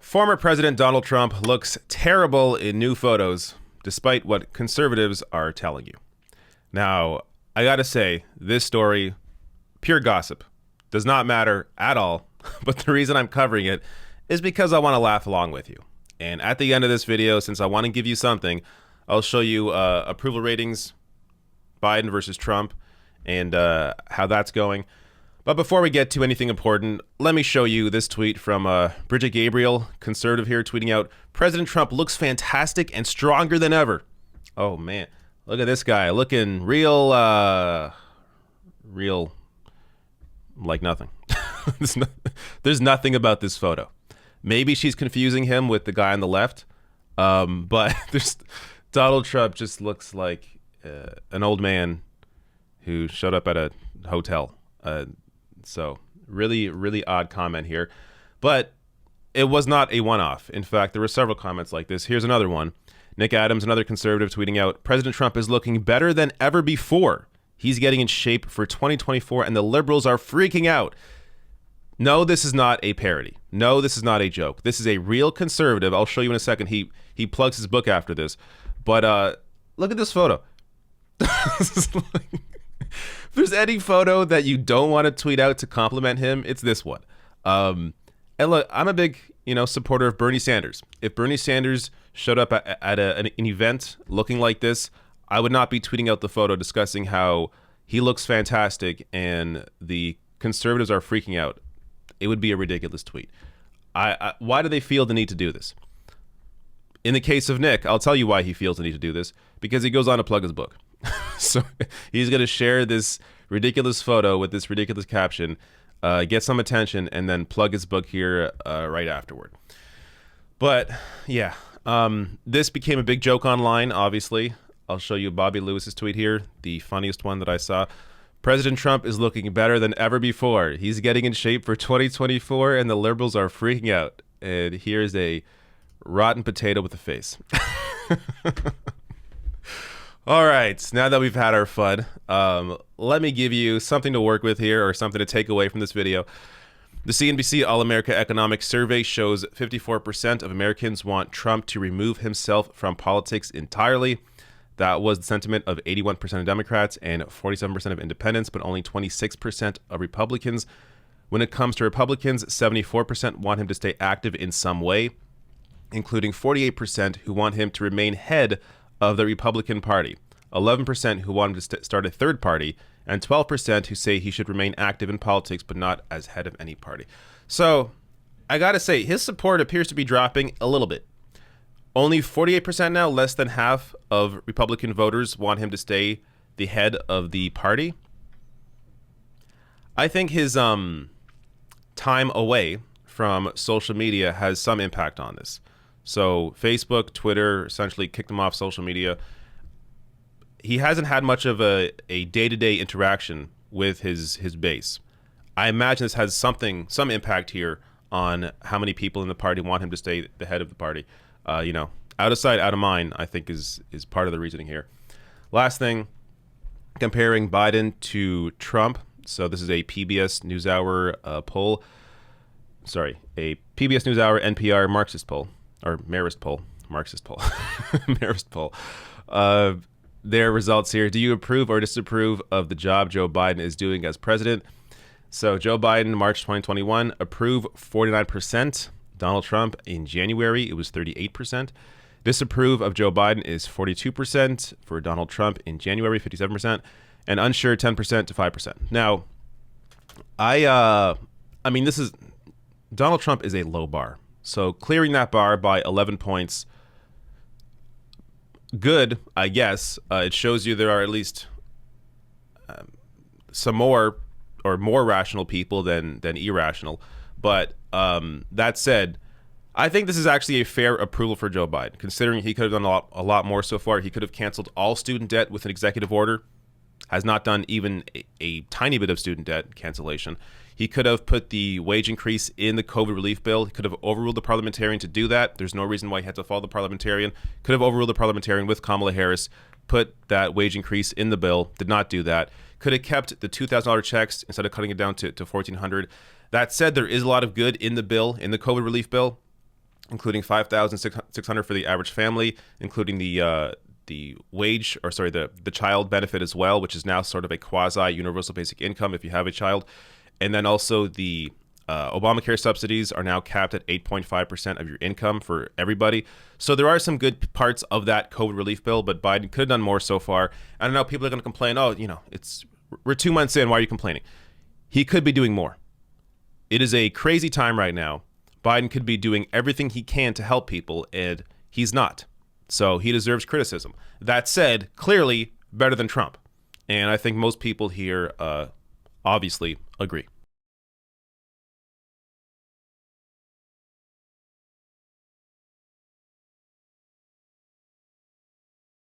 Former President Donald Trump looks terrible in new photos, despite what conservatives are telling you. Now, I gotta say, this story, pure gossip, does not matter at all, but the reason I'm covering it is because I want to laugh along with you. And at the end of this video, since I want to give you something, I'll show you approval ratings, Biden versus Trump, and how that's going. But before we get to anything important, let me show you this tweet from Bridget Gabriel, conservative here, tweeting out, President Trump looks fantastic and stronger than ever. Oh, man. Look at this guy looking real like nothing. There's nothing about this photo. Maybe she's confusing him with the guy on the left, but Donald Trump just looks like an old man who showed up at a hotel. So really, really odd comment here. But it was not a one-off. In fact, there were several comments like this. Here's another one. Nick Adams, another conservative, tweeting out, President Trump is looking better than ever before. He's getting in shape for 2024, and the liberals are freaking out. No, this is not a parody. No, this is not a joke. This is a real conservative. I'll show you in a second. He plugs his book after this. But look at this photo. If there's any photo that you don't want to tweet out to compliment him, it's this one. And look, I'm a big, supporter of Bernie Sanders. If Bernie Sanders showed up at an event looking like this, I would not be tweeting out the photo discussing how he looks fantastic and the conservatives are freaking out. It would be a ridiculous tweet. Why do they feel the need to do this? In the case of Nick, I'll tell you why he feels the need to do this. Because he goes on to plug his book. So he's going to share this ridiculous photo with this ridiculous caption, get some attention, and then plug his book here right afterward. But yeah, this became a big joke online, obviously. I'll show you Bobby Lewis's tweet here, the funniest one that I saw. President Trump is looking better than ever before. He's getting in shape for 2024, and the liberals are freaking out. And here's a rotten potato with a face. All right, now that we've had our fun, let me give you something to work with here or something to take away from this video. The CNBC All-America Economic Survey shows 54% of Americans want Trump to remove himself from politics entirely. That was the sentiment of 81% of Democrats and 47% of independents, but only 26% of Republicans. When it comes to Republicans, 74% want him to stay active in some way, including 48% who want him to remain head of the Republican Party, 11% who want him to start a third party, and 12% who say he should remain active in politics but not as head of any party. So I gotta say, his support appears to be dropping a little bit. Only 48% now, less than half of Republican voters want him to stay the head of the party. I think his time away from social media has some impact on this. So Facebook, Twitter essentially kicked him off social media. He hasn't had much of a day-to-day interaction with his base. I imagine this has some impact here on how many people in the party want him to stay the head of the party. Out of sight, out of mind, I think is part of the reasoning here. Last thing, comparing Biden to Trump. So this is a PBS NewsHour poll. Sorry, a PBS NewsHour NPR Marxist poll. Or Marist poll. Marist poll. Their results here. Do you approve or disapprove of the job Joe Biden is doing as president? So Joe Biden, March 2021, approve 49%. Donald Trump in January, it was 38%. Disapprove of Joe Biden is 42%. For Donald Trump in January, 57%. And unsure, 10% to 5%. Now, this is, Donald Trump is a low bar. So clearing that bar by 11 points, good, I guess. It shows you there are at least some more rational people than irrational. But that said, I think this is actually a fair approval for Joe Biden, considering he could have done a lot more so far. He could have canceled all student debt with an executive order, has not done even a tiny bit of student debt cancellation. He could have put the wage increase in the COVID relief bill. He could have overruled the parliamentarian to do that. There's no reason why he had to follow the parliamentarian. Could have overruled the parliamentarian with Kamala Harris, put that wage increase in the bill, did not do that. Could have kept the $2,000 checks instead of cutting it down to $1,400. That said, there is a lot of good in the bill, in the COVID relief bill. including 5,600 for the average family, including the wage, or sorry, the child benefit as well, which is now sort of a quasi universal basic income if you have a child. And then also the Obamacare subsidies are now capped at 8.5% of your income for everybody. So there are some good parts of that COVID relief bill, but Biden could have done more so far. I don't know, people are going to complain, oh, we're 2 months in, why are you complaining? He could be doing more. It is a crazy time right now. Biden could be doing everything he can to help people, and he's not. So he deserves criticism. That said, clearly better than Trump. And I think most people here obviously agree.